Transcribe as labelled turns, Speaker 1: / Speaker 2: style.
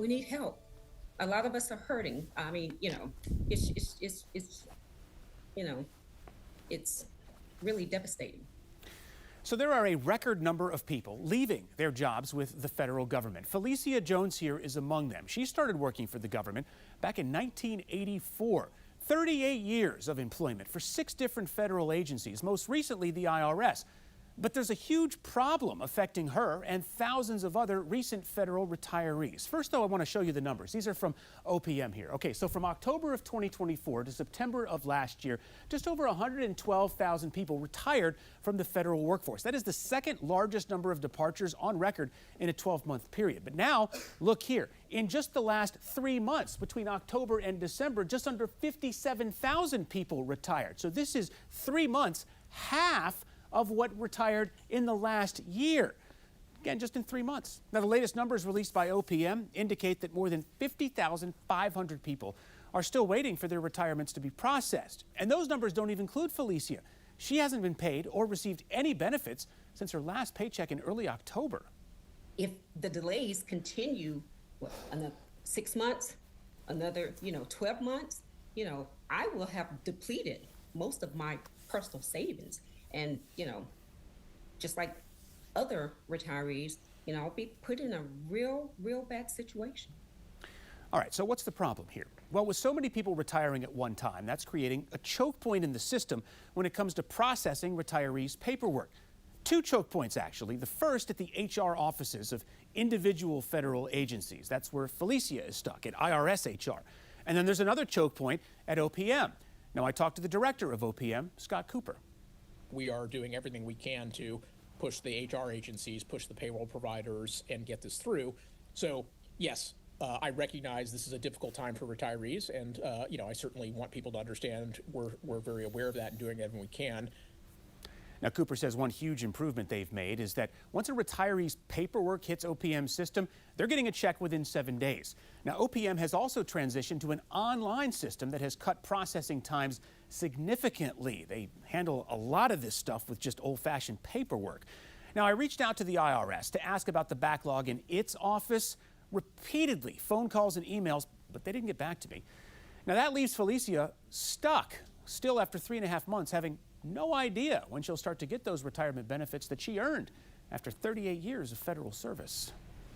Speaker 1: We need help. A lot of us are hurting. I mean, it's you know, it's really devastating.
Speaker 2: So there are a record number of people leaving their jobs with the federal government. Felicia Jones here is among them. She started working for the government back in 1984. 38 years of employment for 6 different federal agencies, most recently the IRS. But there's a huge problem affecting her and thousands of other recent federal retirees. First, though, I want to show you the numbers. These are from OPM here. Okay, so from October of 2024 to September of last year, just over 112,000 people retired from the federal workforce. That is the second largest number of departures on record in a 12-month period. But now, look here. In just the last 3 months, between October and December, just under 57,000 people retired. So this is 3 months, half of what retired in the last year. Again, just in 3 months. Now, the latest numbers released by OPM indicate that more than 50,500 people are still waiting for their retirements to be processed. And those numbers don't even include Felicia. She hasn't been paid or received any benefits since her last paycheck in early October.
Speaker 1: If the delays continue, another 6 months, another, 12 months, I will have depleted most of my personal savings. And, just like other retirees, I'll be put in a real bad situation.
Speaker 2: All right, so what's the problem here? Well, with so many people retiring at one time, that's creating a choke point in the system when it comes to processing retirees' paperwork. 2 choke points, actually. The first at the HR offices of individual federal agencies. That's where Felicia is stuck, at IRS HR. And then there's another choke point at OPM. Now, I talked to the director of OPM, Scott Cooper.
Speaker 3: We are doing everything we can to push the HR agencies, push the payroll providers, and get this through. So, yes, I recognize this is a difficult time for retirees, and I certainly want people to understand we're very aware of that and doing everything we can.
Speaker 2: Now, Cooper says one huge improvement they've made is that once a retiree's paperwork hits OPM's system, they're getting a check within 7 days. Now, OPM has also transitioned to an online system that has cut processing times significantly. They handle a lot of this stuff with just old-fashioned paperwork. Now, I reached out to the IRS to ask about the backlog in its office repeatedly, phone calls and emails, but they didn't get back to me. Now, that leaves Felicia stuck, still after 3.5 months, having no idea when she'll start to get those retirement benefits that she earned after 38 years of federal service.